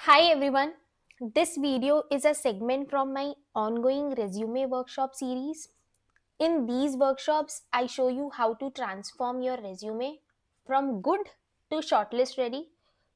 Hi everyone. This video is a segment from my ongoing resume workshop series. In these workshops, I show you how to transform your resume from good to shortlist ready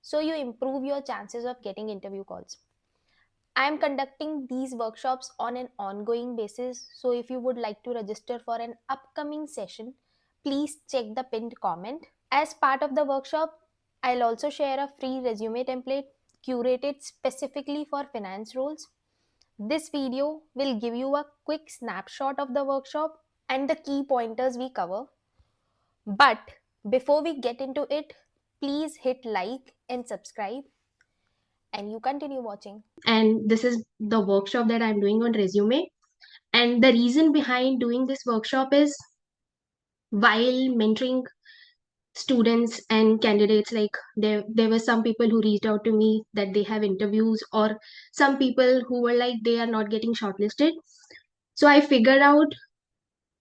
so you improve your chances of getting interview calls. I am conducting these workshops on an ongoing basis, so if you would like to register for an upcoming session, please check the pinned comment. As part of the workshop, I'll also share a free resume template curated specifically for finance roles. This video will give you a quick snapshot of the workshop and the key pointers we cover. But before we get into it, please hit like and subscribe and you continue watching. And this is the workshop that I'm doing on resume. And the reason behind doing this workshop is while mentoring students and candidates, like there were some people who reached out to me that they have interviews, or some people who were like they are not getting shortlisted. So I figured out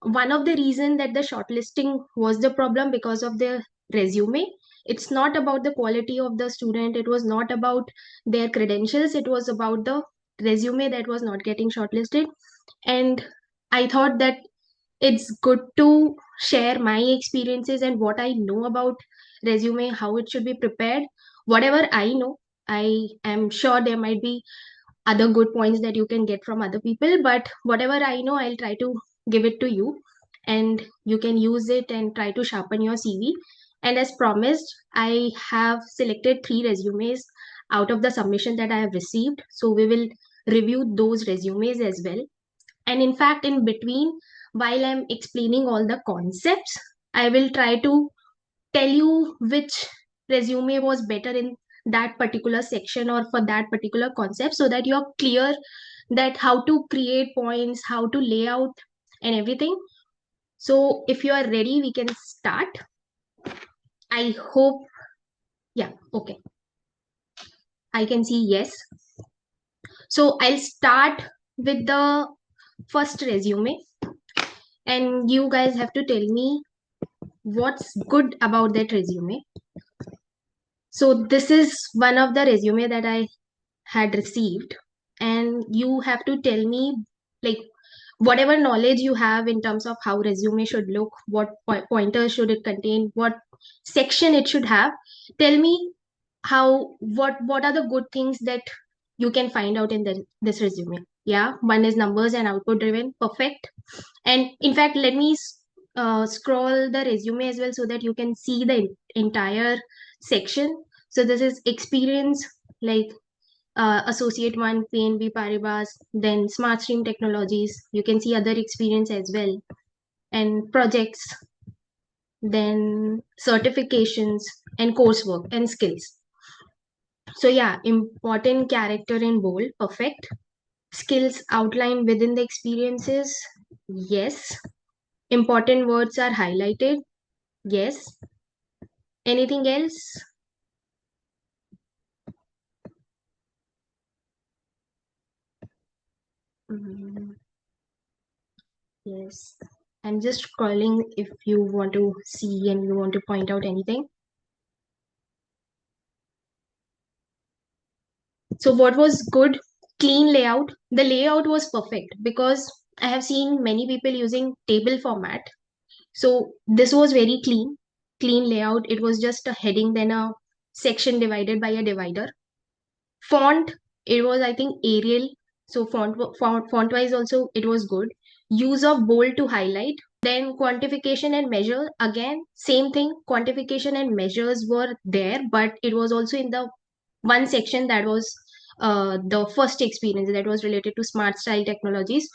one of the reason that the shortlisting was the problem because of their resume. It's not about the quality of the student, it was not about their credentials, it was about the resume that was not getting shortlisted. And I thought that it's good to share my experiences and what I know about resume, how it should be prepared. Whatever I know, I am sure there might be other good points that you can get from other people, but whatever I know, I'll try to give it to you, and you can use it and try to sharpen your CV. And as promised, I have selected 3 resumes out of the submission that I have received, so we will review those resumes as well. And in fact, in between, while I'm explaining all the concepts, I will try to tell you which resume was better in that particular section or for that particular concept, so that you're clear that how to create points, how to lay out and everything. So if you are ready, we can start. I hope, yeah, okay. I can see yes. So I'll start with the first resume, and you guys have to tell me what's good about that resume. So this is one of the resume that I had received, and you have to tell me, like, whatever knowledge you have in terms of how resume should look, what pointers should it contain, what section it should have. Tell me how, what are the good things that you can find out in this resume. Yeah, one is numbers and output driven, perfect. And in fact, let me scroll the resume as well so that you can see the entire section. So this is experience, like associate 1 PNB Paribas, then smart stream technologies, you can see other experience as well, and projects, then certifications and coursework and skills. So yeah, important character in bold, perfect. Skills outlined within the experiences, yes. Important words are highlighted, yes. Anything else? Mm, yes. I'm just scrolling if you want to see and you want to point out anything. So what was good? Clean layout. The layout was perfect because I have seen many people using table format. So this was very clean, clean layout. It was just a heading, then a section divided by a divider. Font, it was, I think, Arial. So font wise also it was good. Use of bold to highlight. Then quantification and measure, again same thing. Quantification and measures were there, but it was also in the one section that was the first experience that was related to smart style technologies.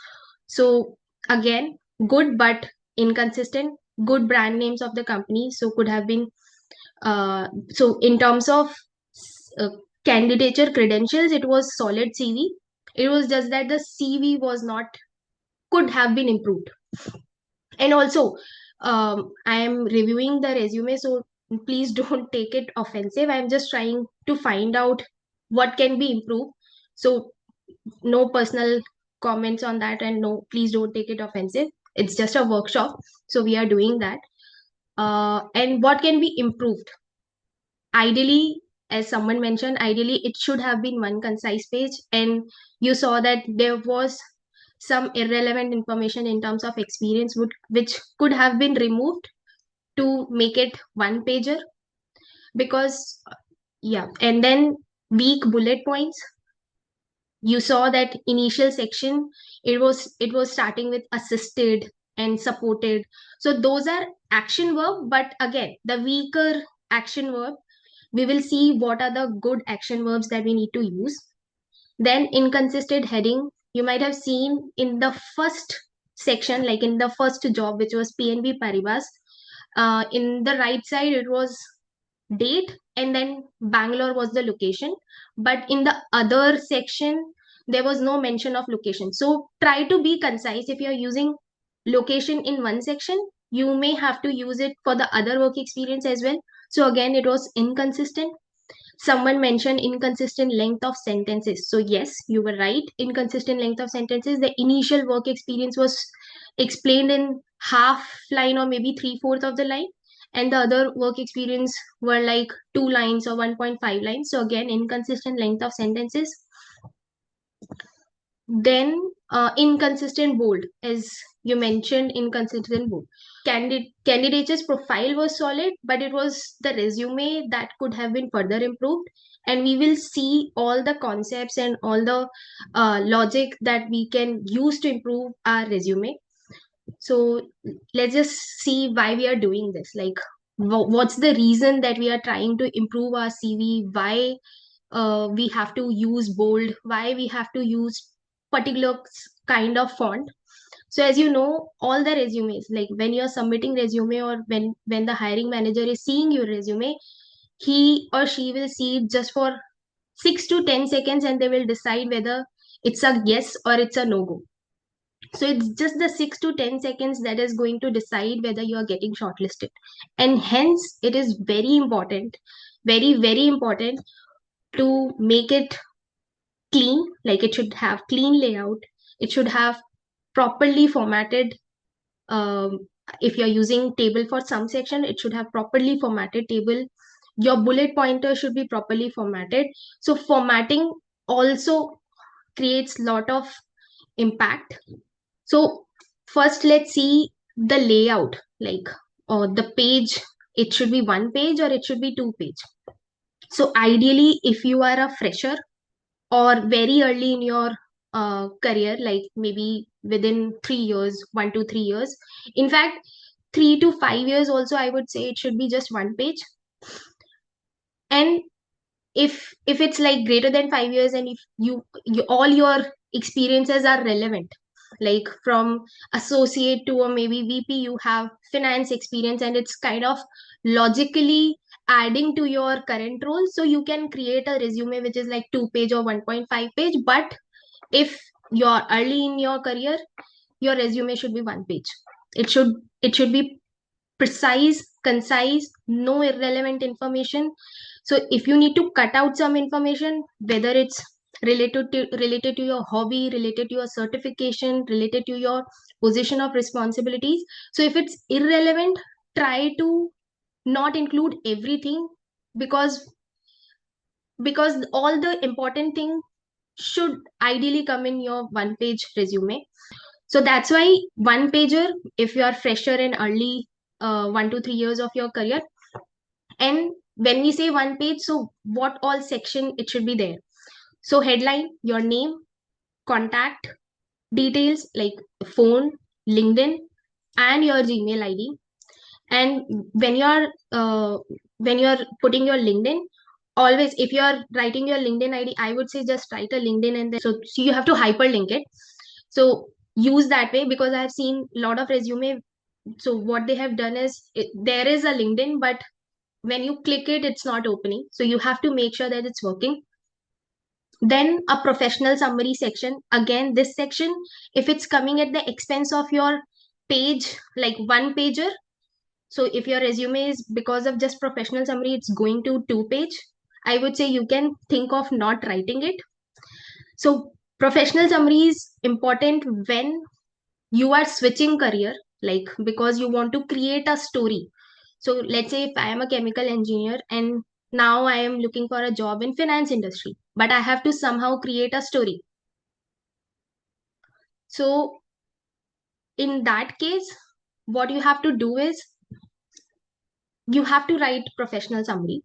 So again, good but inconsistent. Good brand names of the company, so could have been so in terms of uh, candidature credentials, it was solid CV. It was just that the CV was not, could have been improved. And also, I am reviewing the resume, so please don't take it offensive. I'm just trying to find out what can be improved. So no personal comments on that, and no, please don't take it offensive. It's just a workshop, so we are doing that. And what can be improved? Ideally, as someone mentioned, ideally it should have been one concise page, and you saw that there was some irrelevant information in terms of experience which could have been removed to make it one pager. Because yeah, and then weak bullet points, you saw that initial section, it was starting with assisted and supported. So those are action verb, but again the weaker action verb, we will see what are the good action verbs that we need to use. Then inconsistent heading, you might have seen in the first section, like in the first job, which was PNB Paribas. In the right side, it was date, and then Bangalore was the location. But in the other section, there was no mention of location. So try to be concise. If you're using location in one section, you may have to use it for the other work experience as well. So again, it was inconsistent. Someone mentioned inconsistent length of sentences. So yes, you were right. Inconsistent length of sentences. The initial work experience was explained in half line or maybe three-fourth of the line, and the other work experience were like 2 lines or 1.5 lines. So again, inconsistent length of sentences. Then inconsistent bold, as you mentioned, inconsistent bold. Candidate's profile was solid, but it was the resume that could have been further improved. And we will see all the concepts and all the logic that we can use to improve our resume. So let's just see why we are doing this. Like, what's the reason that we are trying to improve our CV? Why we have to use bold? Why we have to use particular kind of font? So as you know, all the resumes, like when you're submitting resume, or when the hiring manager is seeing your resume, he or she will see it just for 6 to 10 seconds, and they will decide whether it's a yes or it's a no go. So it's just the 6 to 10 seconds that is going to decide whether you are getting shortlisted. And hence it is very important, very, very important to make it clean. Like, it should have clean layout. It should have properly formatted. If you're using table for some section, it should have properly formatted table. Your bullet pointer should be properly formatted. So formatting also creates lot of impact. So first, let's see the layout, like, or the page. It should be one page or it should be two page. So ideally, if you are a fresher or very early in your career, like maybe within 3 years, 1 to 3 years, in fact 3 to 5 years also, I would say it should be just one page. And if it's like greater than 5 years, and if you all your experiences are relevant, like from associate to or maybe VP, you have finance experience, and it's kind of logically adding to your current role, so you can create a resume which is like 2 page or 1.5 page. But if you're early in your career, your resume should be one page. It should be precise, concise, no irrelevant information. So if you need to cut out some information, whether it's related to your hobby, related to your certification, related to your position of responsibilities, so if it's irrelevant, try to not include everything, because all the important thing should ideally come in your one page resume. So that's why one pager, if you are fresher in early 1 to 3 years of your career. And when we say one page, so what all section it should be there? So headline, your name, contact details like phone, LinkedIn, and your Gmail ID. And when you're putting your LinkedIn, always, if you're writing your LinkedIn ID, I would say just write a LinkedIn, and then so you have to hyperlink it. So use that way, because I have seen a lot of resume. So what they have done is, there is a LinkedIn, but when you click it, it's not opening. So you have to make sure that it's working. Then a professional summary section. Again, this section, if it's coming at the expense of your page, like one pager, so if your resume is, because of just professional summary, it's going to 2 page, I would say you can think of not writing it. So professional summary is important when you are switching career, like because you want to create a story. So let's say if I am a chemical engineer and now I am looking for a job in finance industry, but I have to somehow create a story. So in that case, what you have to do is you have to write professional summary.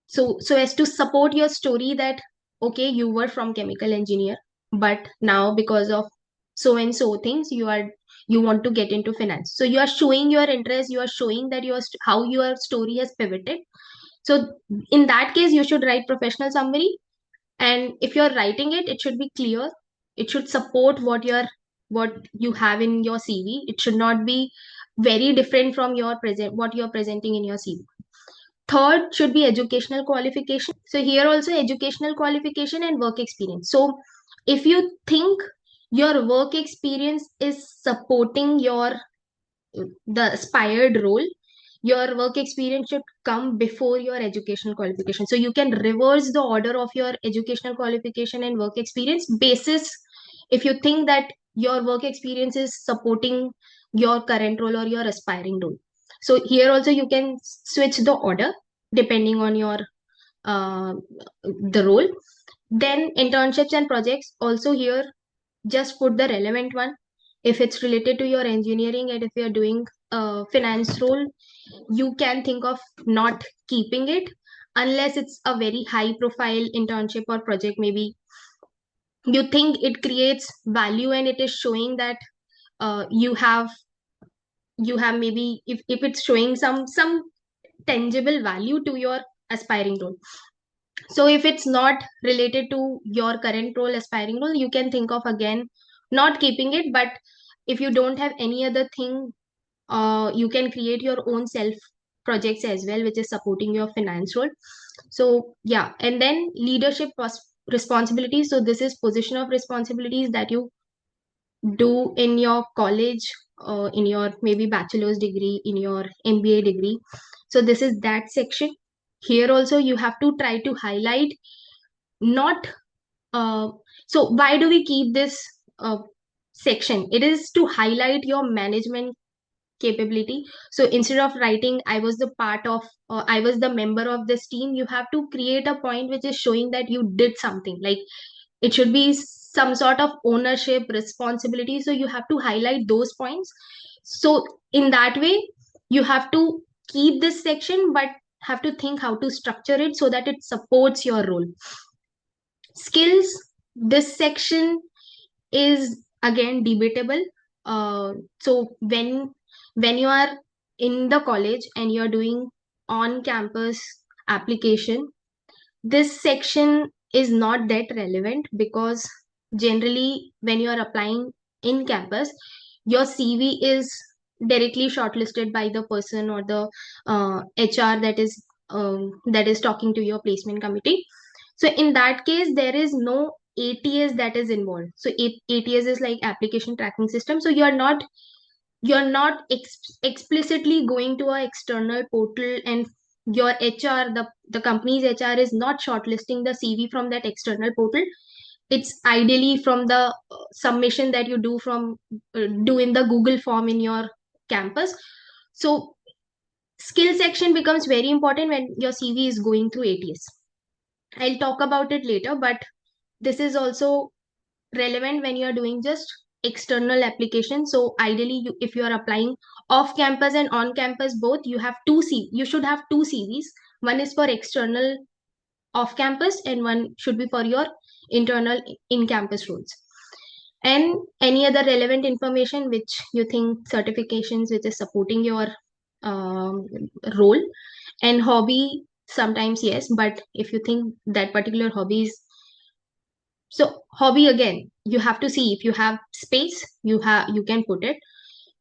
So as to support your story that okay, you were from chemical engineer, but now because of so and so things you want to get into finance. So you are showing your interest, you are showing that how your story has pivoted. So in that case, you should write professional summary, and if you're writing it, it should be clear. It should support what you have in your CV. It should not be very different from what you're presenting in your CV. Third should be educational qualification. So here also educational qualification and work experience. So if you think your work experience is supporting the aspired role, your work experience should come before your educational qualification. So you can reverse the order of your educational qualification and work experience basis if you think that your work experience is supporting your current role or your aspiring role. So here also you can switch the order depending on your uh, the role. Then internships and projects also here, just put the relevant one. If it's related to your engineering and if you're doing a finance role, you can think of not keeping it unless it's a very high profile internship or project. Maybe you think it creates value and it is showing that you have maybe if it's showing some tangible value to your aspiring role. So if it's not related to your current role, aspiring role, you can think of again not keeping it. But if you don't have any other thing, you can create your own self projects as well, which is supporting your finance role. So yeah, and then leadership responsibilities. So this is position of responsibilities that you do in your college, in your maybe bachelor's degree, in your MBA degree. So this is that section. Here also you have to try to highlight not uh, so why do we keep this section? It is to highlight your management capability. So instead of writing I was the member of this team, you have to create a point which is showing that you did something. Like it should be some sort of ownership responsibility, so you have to highlight those points. So in that way you have to keep this section, but have to think how to structure it so that it supports your role. Skills, this section is again debatable. So when you are in the college and you're doing on campus application, this section is not that relevant because generally when you are applying in campus, your CV is directly shortlisted by the person or the HR that is talking to your placement committee. So in that case, there is no ATS that is involved. So ATS is like application tracking system. So you're not explicitly going to a external portal and your HR, the company's HR is not shortlisting the CV from that external portal. It's ideally from the submission that you do in the Google form in your campus. So skill section becomes very important when your CV is going through ATS. I'll talk about it later, but this is also relevant when you're doing just external application. So ideally if you are applying off campus and on campus both, you should have two CVs. One is for external off campus and one should be for your internal in campus roles. And any other relevant information which you think, certifications which is supporting your um, role. And hobby, sometimes yes, but if you think that particular hobby is, so hobby again, you have to see if you have space, you can put it.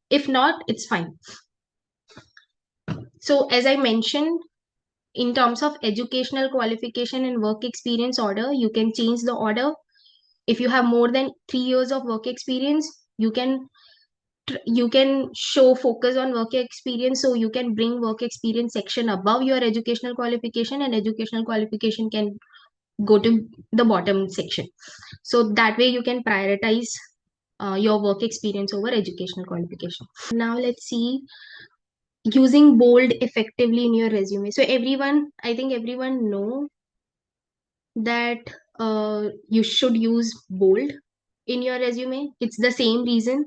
If not, it's fine. So as I mentioned, in terms of educational qualification and work experience order, you can change the order. If you have more than 3 years of work experience, you can show focus on work experience. So you can bring work experience section above your educational qualification, and educational qualification can go to the bottom section. So that way you can prioritize your work experience over educational qualification. Now let's see using bold effectively in your resume. So everyone, I think everyone know that you should use bold in your resume. It's the same reason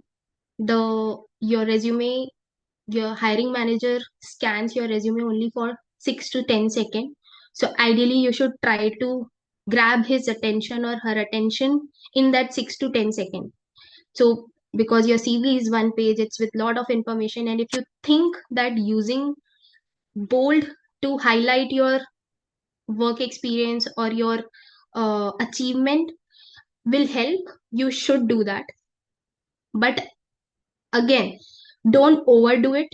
the your resume, your hiring manager scans your resume only for 6 to 10 seconds. So ideally you should try to grab his attention or her attention in that 6 to 10 seconds. So because your CV is one page, it's with lot of information, and if you think that using bold to highlight your work experience or your achievement will help, you should do that. But again, don't overdo it,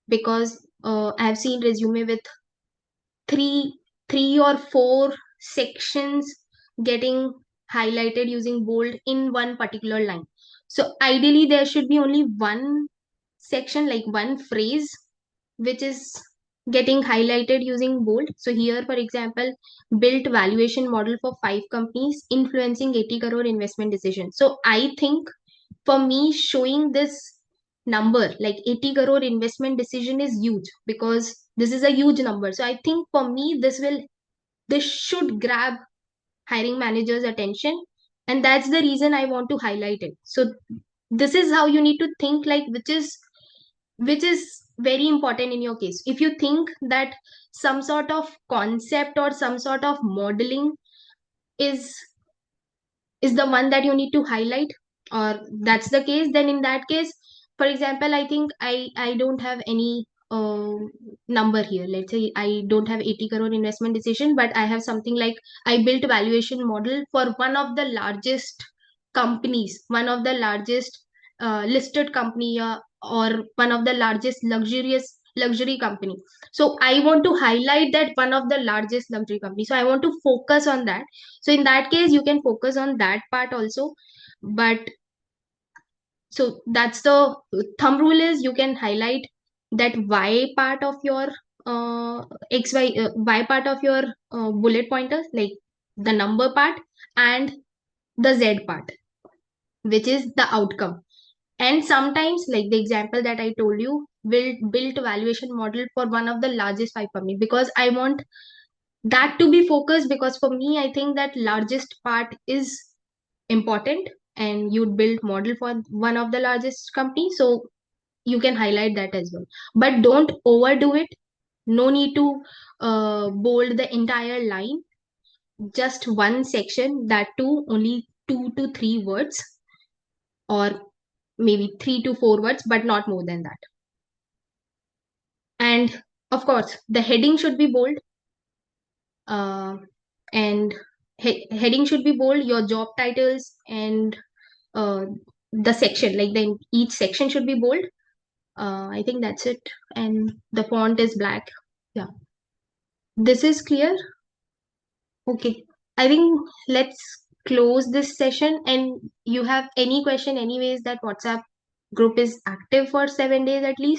because I've seen resume with three or four sections getting highlighted using bold in one particular line. So ideally there should be only one section, like one phrase, which is getting highlighted using bold. So here, for example, built valuation model for 5 companies influencing 80 crore investment decision. So I think for me, showing this number like 80 crore investment decision is huge, because this is a huge number. So I think for me, this should grab hiring manager's attention, and that's the reason I want to highlight it. So this is how you need to think, like which is very important in your case. If you think that some sort of concept or some sort of modeling is the one that you need to highlight, or that's the case, then in that case, for example, I think I don't have any number here. Let's say I don't have 80 crore investment decision, but I have something like I built valuation model for one of the largest companies, one of the largest listed company, or one of the largest luxury company. So I want to highlight that one of the largest luxury company, so I want to focus on that. So in that case, you can focus on that part also. But so that's the thumb rule, is you can highlight that y part of your y part of your bullet pointers, like the number part, and the z part, which is the outcome. And sometimes, like the example that I told you, will build valuation model for one of the largest 5 companies, because I want that to be focused, because for me, I think that largest part is important, and you'd build model for one of the largest company, so you can highlight that as well. But don't overdo it. No need to bold the entire line, just one section, that too only 2 to 3 words, or maybe 3 to 4 words, but not more than that. And of course, the heading should be bold, uh, and heading should be bold, your job titles, and uh, the section, like then each section should be bold. I think that's it. And the font is black. Yeah. This is clear? Okay. I think let's close this session. And you have any question, anyways, that WhatsApp group is active for 7 days at least.